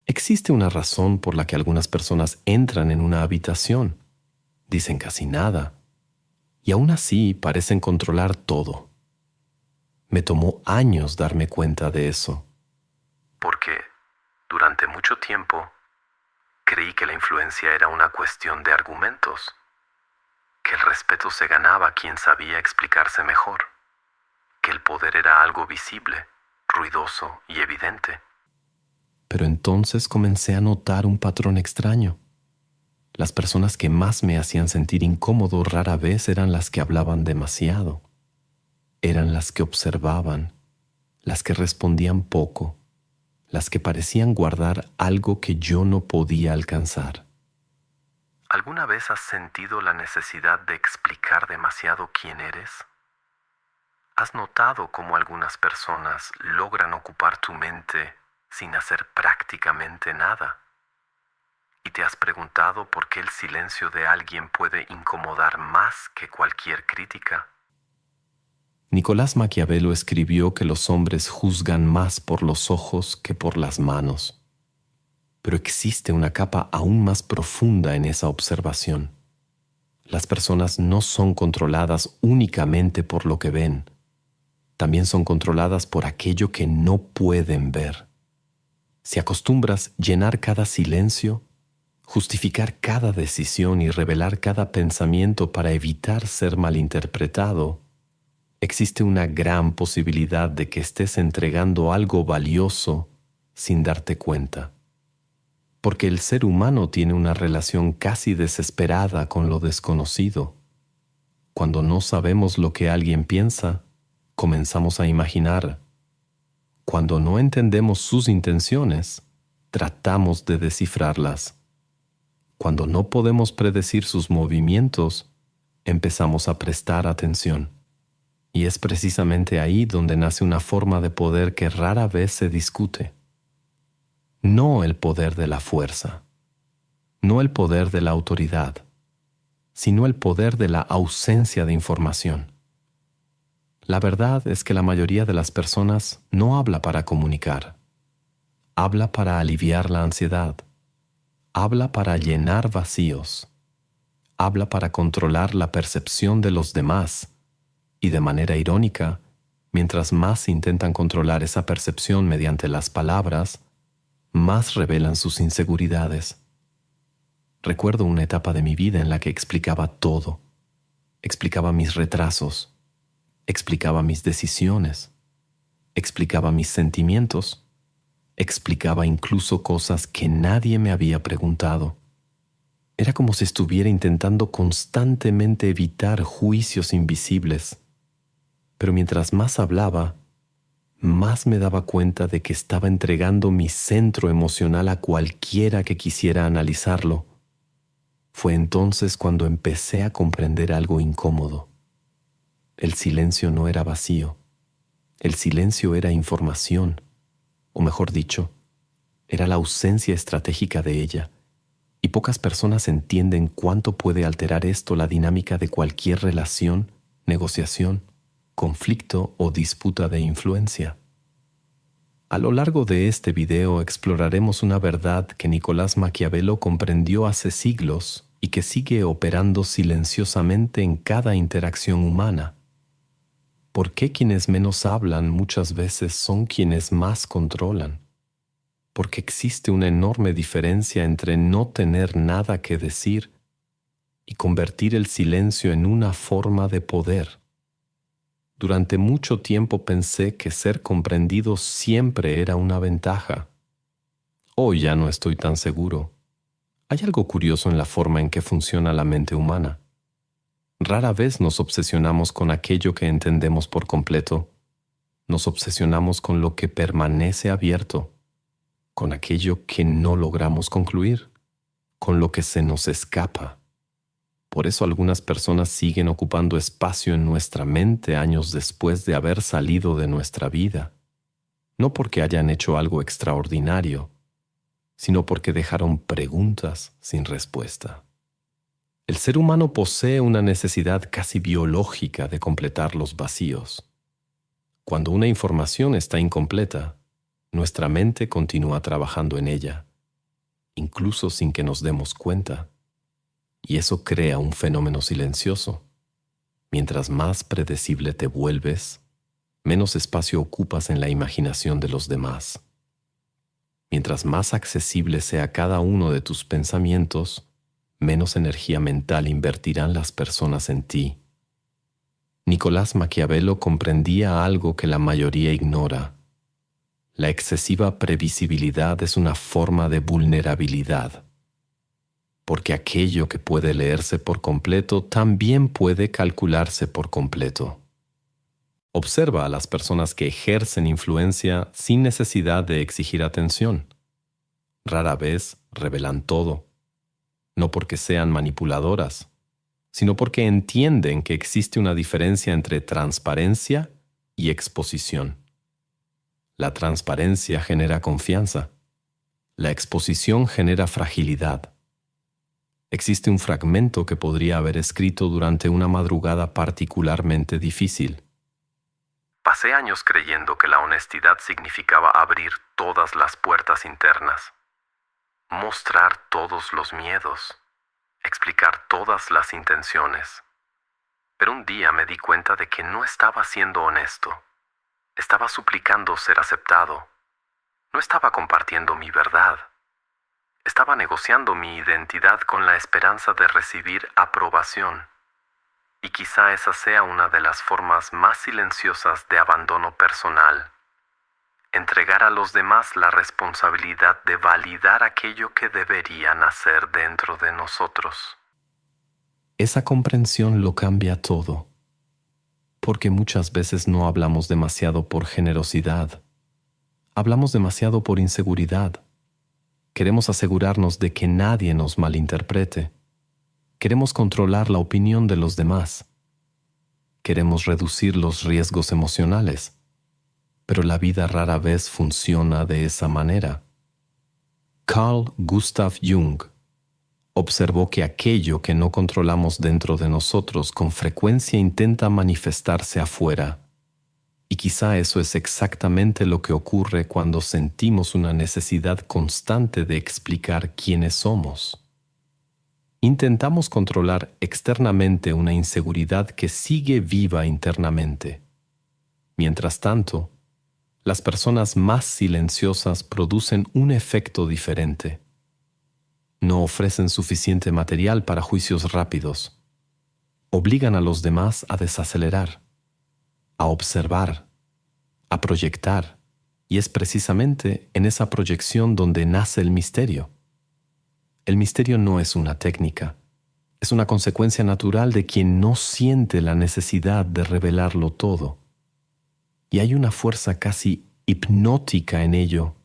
Existe una razón por la que algunas personas entran en una habitación, dicen casi nada, y aún así parecen controlar todo. Me tomó años darme cuenta de eso, porque durante mucho tiempo creí que la influencia era una cuestión de argumentos, que el respeto se ganaba a quien sabía explicarse mejor, que el poder era algo visible, ruidoso y evidente. Pero entonces comencé a notar un patrón extraño. Las personas que más me hacían sentir incómodo rara vez eran las que hablaban demasiado. Eran las que observaban, las que respondían poco, las que parecían guardar algo que yo no podía alcanzar. ¿Alguna vez has sentido la necesidad de explicar demasiado quién eres? ¿Has notado cómo algunas personas logran ocupar tu mente sin hacer prácticamente nada? ¿Y te has preguntado por qué el silencio de alguien puede incomodar más que cualquier crítica? Nicolás Maquiavelo escribió que los hombres juzgan más por los ojos que por las manos. Pero existe una capa aún más profunda en esa observación. Las personas no son controladas únicamente por lo que ven, también son controladas por aquello que no pueden ver. Si acostumbras llenar cada silencio, justificar cada decisión y revelar cada pensamiento para evitar ser malinterpretado, existe una gran posibilidad de que estés entregando algo valioso sin darte cuenta. Porque el ser humano tiene una relación casi desesperada con lo desconocido. Cuando no sabemos lo que alguien piensa, comenzamos a imaginar. Cuando no entendemos sus intenciones, tratamos de descifrarlas. Cuando no podemos predecir sus movimientos, empezamos a prestar atención. Y es precisamente ahí donde nace una forma de poder que rara vez se discute. No el poder de la fuerza, no el poder de la autoridad, sino el poder de la ausencia de información. La verdad es que la mayoría de las personas no habla para comunicar. Habla para aliviar la ansiedad. Habla para llenar vacíos. Habla para controlar la percepción de los demás. Y de manera irónica, mientras más intentan controlar esa percepción mediante las palabras, más revelan sus inseguridades. Recuerdo una etapa de mi vida en la que explicaba todo. Explicaba mis retrasos. Explicaba mis decisiones, explicaba mis sentimientos, explicaba incluso cosas que nadie me había preguntado. Era como si estuviera intentando constantemente evitar juicios invisibles. Pero mientras más hablaba, más me daba cuenta de que estaba entregando mi centro emocional a cualquiera que quisiera analizarlo. Fue entonces cuando empecé a comprender algo incómodo. El silencio no era vacío. El silencio era información, o mejor dicho, era la ausencia estratégica de ella, y pocas personas entienden cuánto puede alterar esto la dinámica de cualquier relación, negociación, conflicto o disputa de influencia. A lo largo de este video exploraremos una verdad que Nicolás Maquiavelo comprendió hace siglos y que sigue operando silenciosamente en cada interacción humana. ¿Por qué quienes menos hablan muchas veces son quienes más controlan? Porque existe una enorme diferencia entre no tener nada que decir y convertir el silencio en una forma de poder. Durante mucho tiempo pensé que ser comprendido siempre era una ventaja. Hoy ya no estoy tan seguro. Hay algo curioso en la forma en que funciona la mente humana. Rara vez nos obsesionamos con aquello que entendemos por completo. Nos obsesionamos con lo que permanece abierto, con aquello que no logramos concluir, con lo que se nos escapa. Por eso algunas personas siguen ocupando espacio en nuestra mente años después de haber salido de nuestra vida. No porque hayan hecho algo extraordinario, sino porque dejaron preguntas sin respuesta. El ser humano posee una necesidad casi biológica de completar los vacíos. Cuando una información está incompleta, nuestra mente continúa trabajando en ella, incluso sin que nos demos cuenta. Y eso crea un fenómeno silencioso. Mientras más predecible te vuelves, menos espacio ocupas en la imaginación de los demás. Mientras más accesible sea cada uno de tus pensamientos, menos energía mental invertirán las personas en ti. Nicolás Maquiavelo comprendía algo que la mayoría ignora. La excesiva previsibilidad es una forma de vulnerabilidad, porque aquello que puede leerse por completo también puede calcularse por completo. Observa a las personas que ejercen influencia sin necesidad de exigir atención. Rara vez revelan todo, no porque sean manipuladoras, sino porque entienden que existe una diferencia entre transparencia y exposición. La transparencia genera confianza. La exposición genera fragilidad. Existe un fragmento que podría haber escrito durante una madrugada particularmente difícil. Pasé años creyendo que la honestidad significaba abrir todas las puertas internas, mostrar todos los miedos, explicar todas las intenciones. Pero un día me di cuenta de que no estaba siendo honesto. Estaba suplicando ser aceptado. No estaba compartiendo mi verdad. Estaba negociando mi identidad con la esperanza de recibir aprobación. Y quizá esa sea una de las formas más silenciosas de abandono personal. Entregar a los demás la responsabilidad de validar aquello que debería nacer dentro de nosotros. Esa comprensión lo cambia todo, porque muchas veces no hablamos demasiado por generosidad. Hablamos demasiado por inseguridad. Queremos asegurarnos de que nadie nos malinterprete. Queremos controlar la opinión de los demás. Queremos reducir los riesgos emocionales. Pero la vida rara vez funciona de esa manera. Carl Gustav Jung observó que aquello que no controlamos dentro de nosotros con frecuencia intenta manifestarse afuera. Y quizá eso es exactamente lo que ocurre cuando sentimos una necesidad constante de explicar quiénes somos. Intentamos controlar externamente una inseguridad que sigue viva internamente. Mientras tanto, las personas más silenciosas producen un efecto diferente. No ofrecen suficiente material para juicios rápidos. Obligan a los demás a desacelerar, a observar, a proyectar, y es precisamente en esa proyección donde nace el misterio. El misterio no es una técnica, es una consecuencia natural de quien no siente la necesidad de revelarlo todo. Y hay una fuerza casi hipnótica en ello,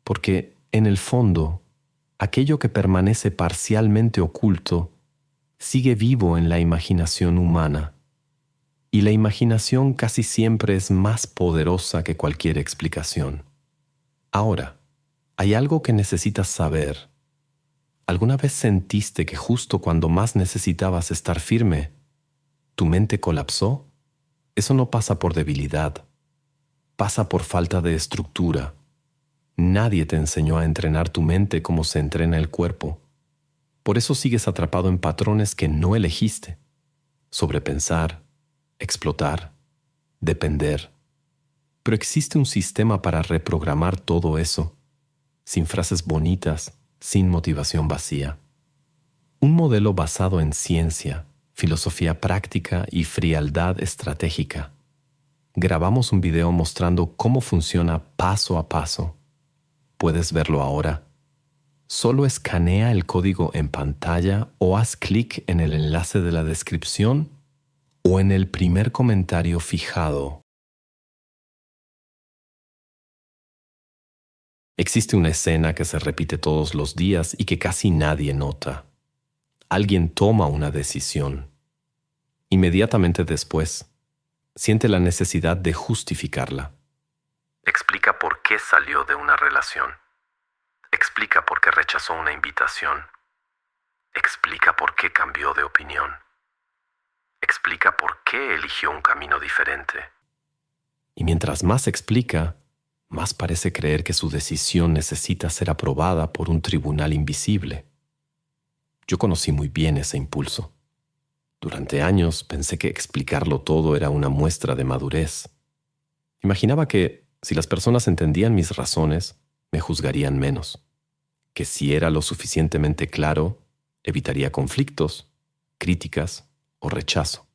porque en el fondo, aquello que permanece parcialmente oculto sigue vivo en la imaginación humana, y la imaginación casi siempre es más poderosa que cualquier explicación. Ahora, hay algo que necesitas saber. ¿Alguna vez sentiste que justo cuando más necesitabas estar firme, tu mente colapsó? Eso no pasa por debilidad, pasa por falta de estructura. Nadie te enseñó a entrenar tu mente como se entrena el cuerpo. Por eso sigues atrapado en patrones que no elegiste. Sobrepensar, explotar, depender. Pero existe un sistema para reprogramar todo eso, sin frases bonitas, sin motivación vacía. Un modelo basado en ciencia, filosofía práctica y frialdad estratégica. Grabamos un video mostrando cómo funciona paso a paso. Puedes verlo ahora. Solo escanea el código en pantalla o haz clic en el enlace de la descripción o en el primer comentario fijado. Existe una escena que se repite todos los días y que casi nadie nota. Alguien toma una decisión. Inmediatamente después, siente la necesidad de justificarla. Explica por qué salió de una relación. Explica por qué rechazó una invitación. Explica por qué cambió de opinión. Explica por qué eligió un camino diferente. Y mientras más explica, más parece creer que su decisión necesita ser aprobada por un tribunal invisible. Yo conocí muy bien ese impulso. Durante años pensé que explicarlo todo era una muestra de madurez. Imaginaba que, si las personas entendían mis razones, me juzgarían menos. Que si era lo suficientemente claro, evitaría conflictos, críticas o rechazo.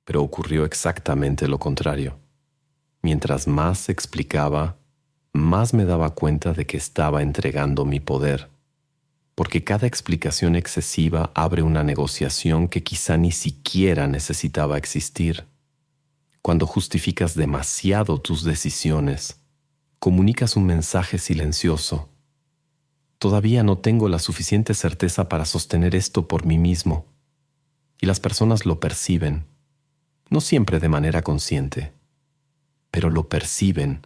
Pero ocurrió exactamente lo contrario. Mientras más explicaba, más me daba cuenta de que estaba entregando mi poder, porque cada explicación excesiva abre una negociación que quizá ni siquiera necesitaba existir. Cuando justificas demasiado tus decisiones, comunicas un mensaje silencioso. Todavía no tengo la suficiente certeza para sostener esto por mí mismo. Y las personas lo perciben, no siempre de manera consciente, pero lo perciben.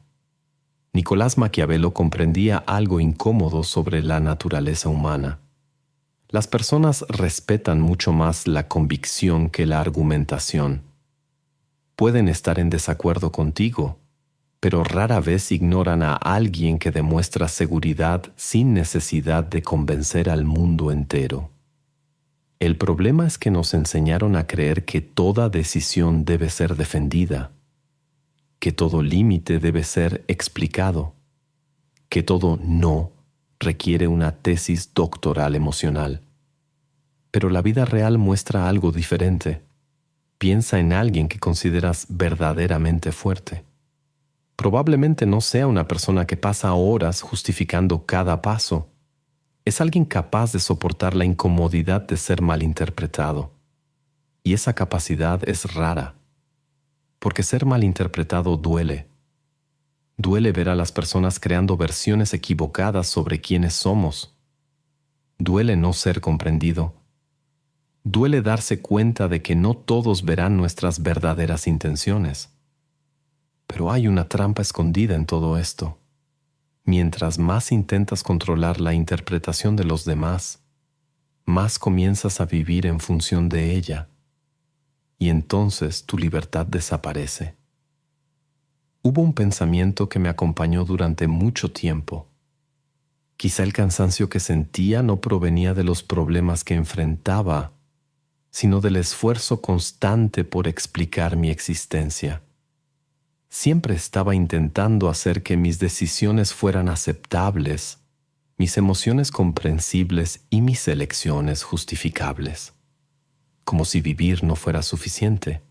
Nicolás Maquiavelo comprendía algo incómodo sobre la naturaleza humana. Las personas respetan mucho más la convicción que la argumentación. Pueden estar en desacuerdo contigo, pero rara vez ignoran a alguien que demuestra seguridad sin necesidad de convencer al mundo entero. El problema es que nos enseñaron a creer que toda decisión debe ser defendida, que todo límite debe ser explicado, que todo no requiere una tesis doctoral emocional. Pero la vida real muestra algo diferente. Piensa en alguien que consideras verdaderamente fuerte. Probablemente no sea una persona que pasa horas justificando cada paso. Es alguien capaz de soportar la incomodidad de ser malinterpretado. Y esa capacidad es rara, porque ser malinterpretado duele. Duele ver a las personas creando versiones equivocadas sobre quiénes somos. Duele no ser comprendido. Duele darse cuenta de que no todos verán nuestras verdaderas intenciones. Pero hay una trampa escondida en todo esto. Mientras más intentas controlar la interpretación de los demás, más comienzas a vivir en función de ella, y entonces tu libertad desaparece. Hubo un pensamiento que me acompañó durante mucho tiempo. Quizá el cansancio que sentía no provenía de los problemas que enfrentaba, sino del esfuerzo constante por explicar mi existencia. Siempre estaba intentando hacer que mis decisiones fueran aceptables, mis emociones comprensibles y mis elecciones justificables. Como si vivir no fuera suficiente,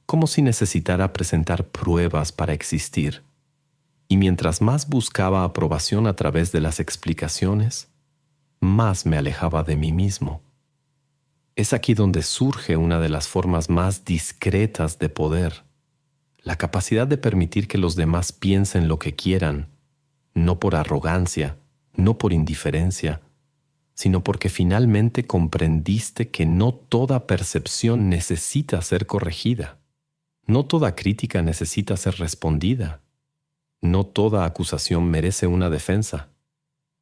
como si necesitara presentar pruebas para existir. Y mientras más buscaba aprobación a través de las explicaciones, más me alejaba de mí mismo. Es aquí donde surge una de las formas más discretas de poder. La capacidad de permitir que los demás piensen lo que quieran, no por arrogancia, no por indiferencia, sino porque finalmente comprendiste que no toda percepción necesita ser corregida. No toda crítica necesita ser respondida. No toda acusación merece una defensa.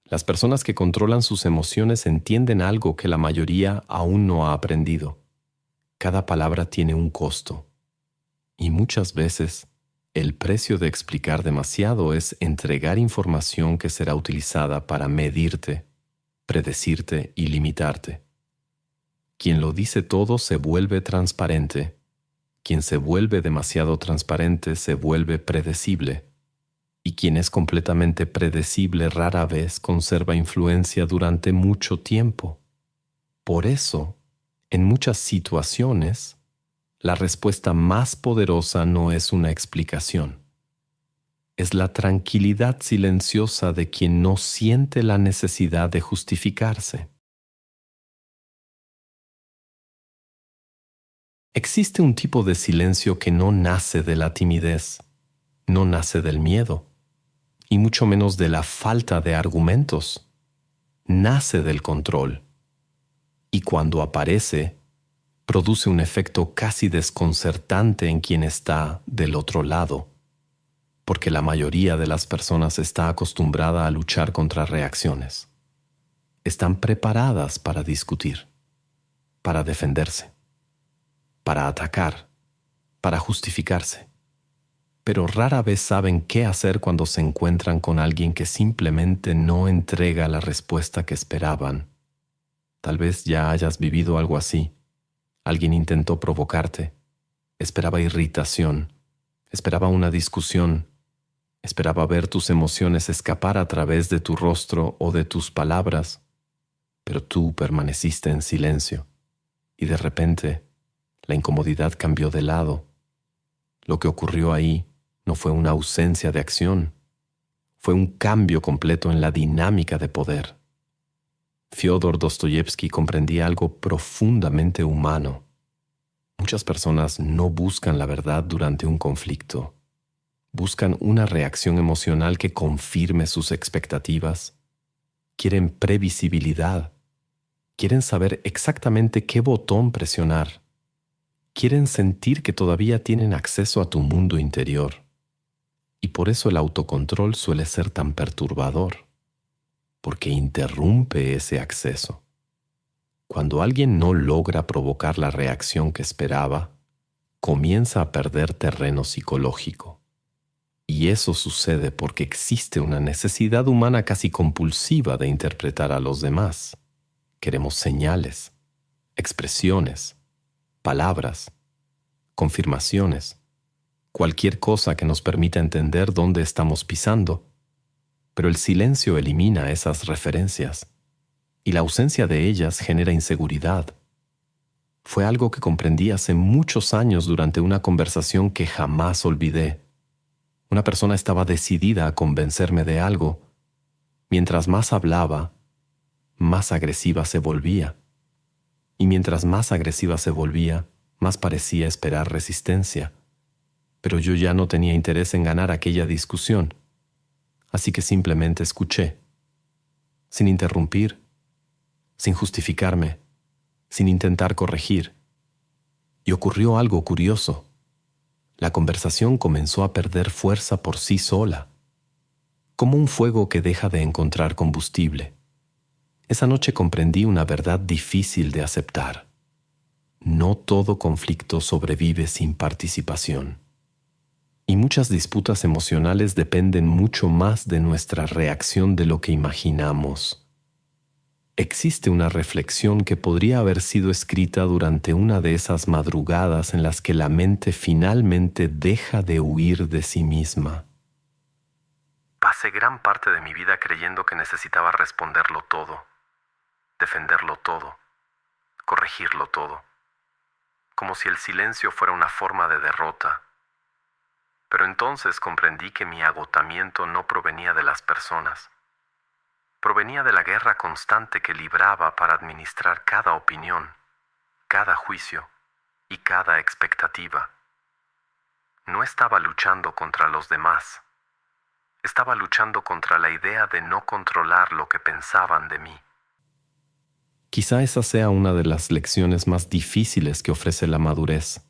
Las personas que controlan sus emociones entienden algo que la mayoría aún no ha aprendido. Cada palabra tiene un costo. Y muchas veces, el precio de explicar demasiado es entregar información que será utilizada para medirte, predecirte y limitarte. Quien lo dice todo se vuelve transparente. Quien se vuelve demasiado transparente se vuelve predecible. Y quien es completamente predecible rara vez conserva influencia durante mucho tiempo. Por eso, en muchas situaciones, la respuesta más poderosa no es una explicación. Es la tranquilidad silenciosa de quien no siente la necesidad de justificarse. Existe un tipo de silencio que no nace de la timidez, no nace del miedo, y mucho menos de la falta de argumentos. Nace del control. Y cuando aparece, produce un efecto casi desconcertante en quien está del otro lado, porque la mayoría de las personas está acostumbrada a luchar contra reacciones. Están preparadas para discutir, para defenderse, para atacar, para justificarse. pero rara vez saben qué hacer cuando se encuentran con alguien que simplemente no entrega la respuesta que esperaban. Tal vez ya hayas vivido algo así. Alguien intentó provocarte, esperaba irritación, esperaba una discusión, esperaba ver tus emociones escapar a través de tu rostro o de tus palabras, pero tú permaneciste en silencio y de repente la incomodidad cambió de lado. Lo que ocurrió ahí no fue una ausencia de acción, fue un cambio completo en la dinámica de poder. Fyodor Dostoyevsky comprendía algo profundamente humano. Muchas personas no buscan la verdad durante un conflicto. Buscan una reacción emocional que confirme sus expectativas. Quieren previsibilidad. Quieren saber exactamente qué botón presionar. Quieren sentir que todavía tienen acceso a tu mundo interior. Y por eso el autocontrol suele ser tan perturbador, porque interrumpe ese acceso. Cuando alguien no logra provocar la reacción que esperaba, comienza a perder terreno psicológico. Y eso sucede porque existe una necesidad humana casi compulsiva de interpretar a los demás. Queremos señales, expresiones, palabras, confirmaciones, cualquier cosa que nos permita entender dónde estamos pisando. Pero el silencio elimina esas referencias y la ausencia de ellas genera inseguridad. Fue algo que comprendí hace muchos años durante una conversación que jamás olvidé. Una persona estaba decidida a convencerme de algo. Mientras más hablaba, más agresiva se volvía. Y mientras más agresiva se volvía, más parecía esperar resistencia. Pero yo ya no tenía interés en ganar aquella discusión. Así que simplemente escuché, sin interrumpir, sin justificarme, sin intentar corregir. Y ocurrió algo curioso. La conversación comenzó a perder fuerza por sí sola, como un fuego que deja de encontrar combustible. Esa noche comprendí una verdad difícil de aceptar. No todo conflicto sobrevive sin participación. Y muchas disputas emocionales dependen mucho más de nuestra reacción de lo que imaginamos. Existe una reflexión que podría haber sido escrita durante una de esas madrugadas en las que la mente finalmente deja de huir de sí misma. Pasé gran parte de mi vida creyendo que necesitaba responderlo todo, defenderlo todo, corregirlo todo, como si el silencio fuera una forma de derrota. Pero entonces comprendí que mi agotamiento no provenía de las personas. Provenía de la guerra constante que libraba para administrar cada opinión, cada juicio y cada expectativa. No estaba luchando contra los demás. Estaba luchando contra la idea de no controlar lo que pensaban de mí. Quizá esa sea una de las lecciones más difíciles que ofrece la madurez.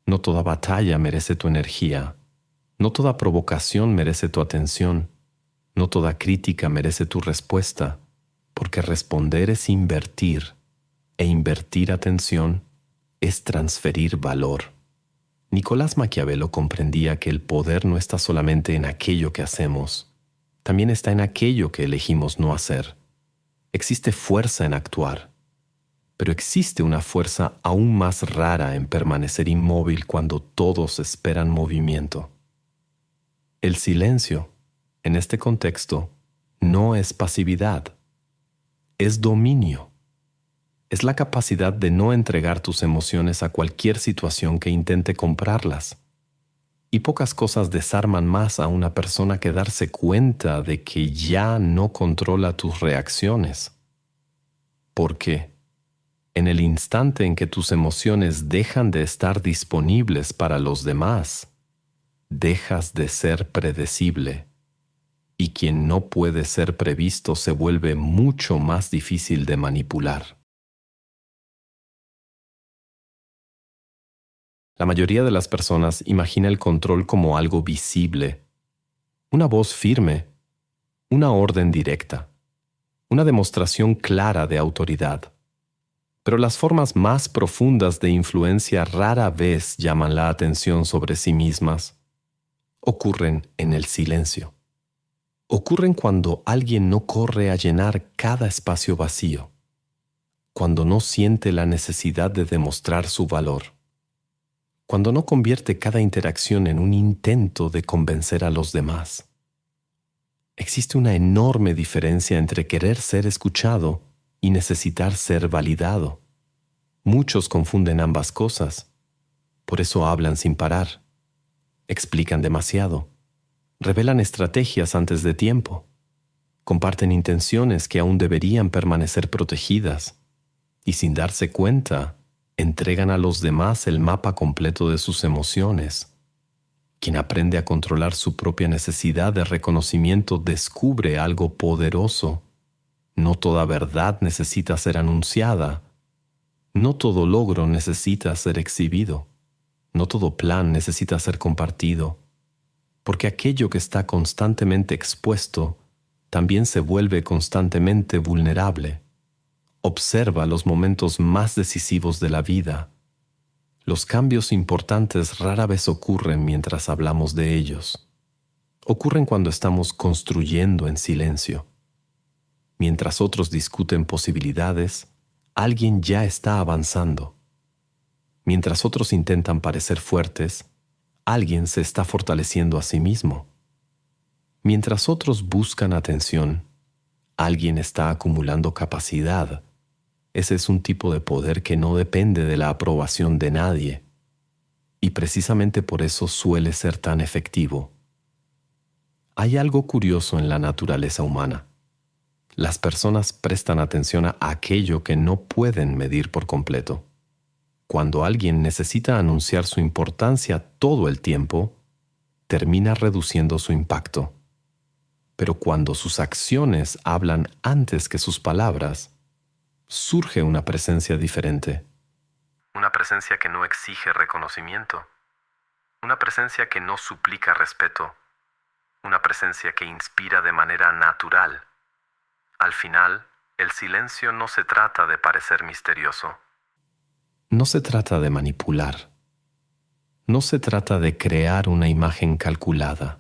No toda batalla merece tu energía. No toda provocación merece tu atención. No toda crítica merece tu respuesta, porque responder es invertir, e invertir atención es transferir valor. Nicolás Maquiavelo comprendía que el poder no está solamente en aquello que hacemos, también está en aquello que elegimos no hacer. Existe fuerza en actuar, pero existe una fuerza aún más rara en permanecer inmóvil cuando todos esperan movimiento. El silencio, en este contexto, no es pasividad, es dominio. Es la capacidad de no entregar tus emociones a cualquier situación que intente comprarlas. Y pocas cosas desarman más a una persona que darse cuenta de que ya no controla tus reacciones. Porque en el instante en que tus emociones dejan de estar disponibles para los demás, dejas de ser predecible, y quien no puede ser previsto se vuelve mucho más difícil de manipular. La mayoría de las personas imagina el control como algo visible, una voz firme, una orden directa, una demostración clara de autoridad. Pero las formas más profundas de influencia rara vez llaman la atención sobre sí mismas. ocurren en el silencio. Ocurren cuando alguien no corre a llenar cada espacio vacío, cuando no siente la necesidad de demostrar su valor, cuando no convierte cada interacción en un intento de convencer a los demás. Existe una enorme diferencia entre querer ser escuchado y necesitar ser validado. Muchos confunden ambas cosas. Por eso hablan sin parar, explican demasiado, revelan estrategias antes de tiempo, comparten intenciones que aún deberían permanecer protegidas y sin darse cuenta, entregan a los demás el mapa completo de sus emociones. Quien aprende a controlar su propia necesidad de reconocimiento descubre algo poderoso. No toda verdad necesita ser anunciada. No todo logro necesita ser exhibido. No todo plan necesita ser compartido. Porque aquello que está constantemente expuesto también se vuelve constantemente vulnerable. Observa los momentos más decisivos de la vida. Los cambios importantes rara vez ocurren mientras hablamos de ellos. Ocurren cuando estamos construyendo en silencio. Mientras otros discuten posibilidades, alguien ya está avanzando. Mientras otros intentan parecer fuertes, alguien se está fortaleciendo a sí mismo. Mientras otros buscan atención, alguien está acumulando capacidad. Ese es un tipo de poder que no depende de la aprobación de nadie, y precisamente por eso suele ser tan efectivo. Hay algo curioso en la naturaleza humana. Las personas prestan atención a aquello que no pueden medir por completo. Cuando alguien necesita anunciar su importancia todo el tiempo, termina reduciendo su impacto. Pero cuando sus acciones hablan antes que sus palabras, surge una presencia diferente. Una presencia que no exige reconocimiento. Una presencia que no suplica respeto. Una presencia que inspira de manera natural. Al final, el silencio no se trata de parecer misterioso. No se trata de manipular. No se trata de crear una imagen calculada.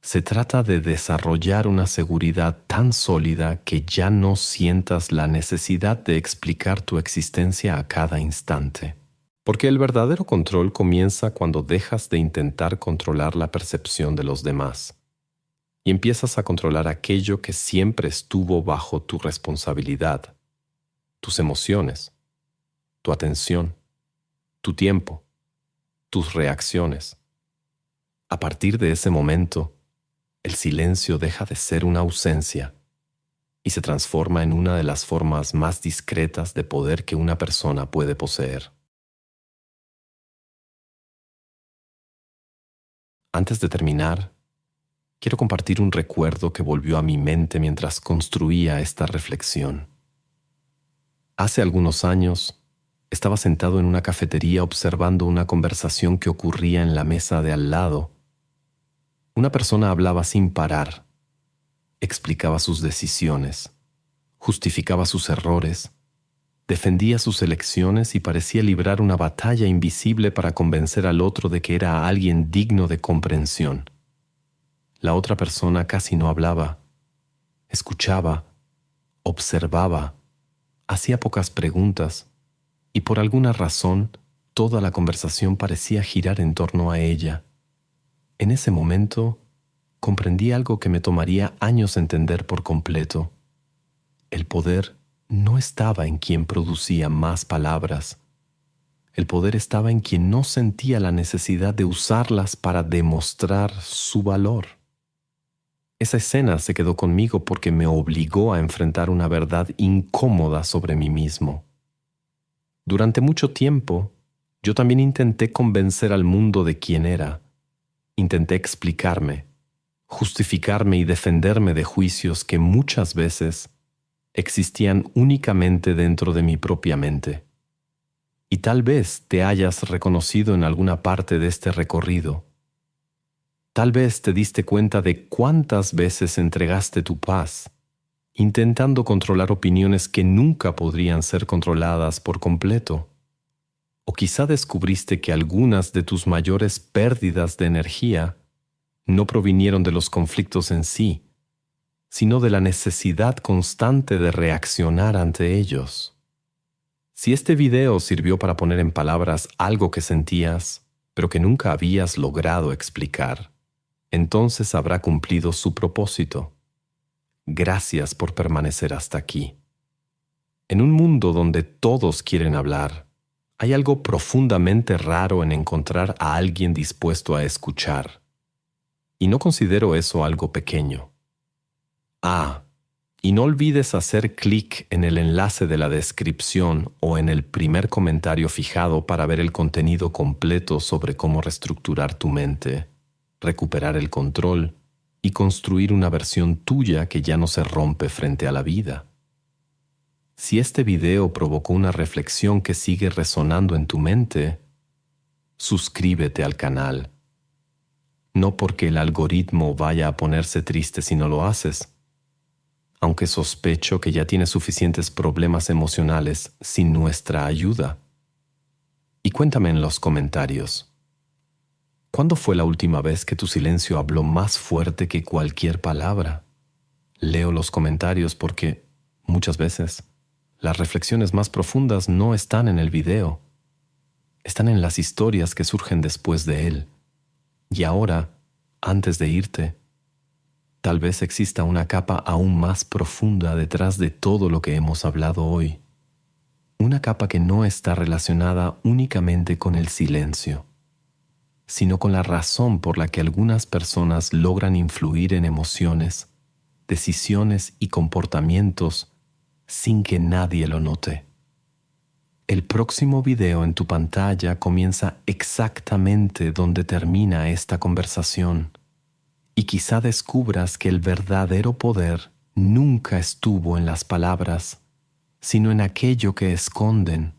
Se trata de desarrollar una seguridad tan sólida que ya no sientas la necesidad de explicar tu existencia a cada instante. Porque el verdadero control comienza cuando dejas de intentar controlar la percepción de los demás y empiezas a controlar aquello que siempre estuvo bajo tu responsabilidad: tus emociones, tu atención, tu tiempo, tus reacciones. A partir de ese momento, el silencio deja de ser una ausencia y se transforma en una de las formas más discretas de poder que una persona puede poseer. Antes de terminar, quiero compartir un recuerdo que volvió a mi mente mientras construía esta reflexión. Hace algunos años, estaba sentado en una cafetería observando una conversación que ocurría en la mesa de al lado. Una persona hablaba sin parar, explicaba sus decisiones, justificaba sus errores, defendía sus elecciones y parecía librar una batalla invisible para convencer al otro de que era alguien digno de comprensión. La otra persona casi no hablaba, escuchaba, observaba, hacía pocas preguntas y por alguna razón toda la conversación parecía girar en torno a ella. En ese momento, comprendí algo que me tomaría años entender por completo. El poder no estaba en quien producía más palabras. El poder estaba en quien no sentía la necesidad de usarlas para demostrar su valor. Esa escena se quedó conmigo porque me obligó a enfrentar una verdad incómoda sobre mí mismo. Durante mucho tiempo, yo también intenté convencer al mundo de quién era. Intenté explicarme, justificarme y defenderme de juicios que muchas veces existían únicamente dentro de mi propia mente. Y tal vez te hayas reconocido en alguna parte de este recorrido. Tal vez te diste cuenta de cuántas veces entregaste tu paz, intentando controlar opiniones que nunca podrían ser controladas por completo. O quizá descubriste que algunas de tus mayores pérdidas de energía no provinieron de los conflictos en sí, sino de la necesidad constante de reaccionar ante ellos. Si este video sirvió para poner en palabras algo que sentías, pero que nunca habías logrado explicar, entonces habrá cumplido su propósito. Gracias por permanecer hasta aquí. En un mundo donde todos quieren hablar, hay algo profundamente raro en encontrar a alguien dispuesto a escuchar. Y no considero eso algo pequeño. Y no olvides hacer clic en el enlace de la descripción o en el primer comentario fijado para ver el contenido completo sobre cómo reestructurar tu mente, recuperar el control y construir una versión tuya que ya no se rompe frente a la vida. Si este video provocó una reflexión que sigue resonando en tu mente, suscríbete al canal. No porque el algoritmo vaya a ponerse triste si no lo haces, aunque sospecho que ya tienes suficientes problemas emocionales sin nuestra ayuda. Y cuéntame en los comentarios, ¿cuándo fue la última vez que tu silencio habló más fuerte que cualquier palabra? Leo los comentarios porque, muchas veces, las reflexiones más profundas no están en el video, están en las historias que surgen después de él. Y ahora, antes de irte, tal vez exista una capa aún más profunda detrás de todo lo que hemos hablado hoy. Una capa que no está relacionada únicamente con el silencio, sino con la razón por la que algunas personas logran influir en emociones, decisiones y comportamientos sin que nadie lo note. El próximo video en tu pantalla comienza exactamente donde termina esta conversación, y quizá descubras que el verdadero poder nunca estuvo en las palabras, sino en aquello que esconden,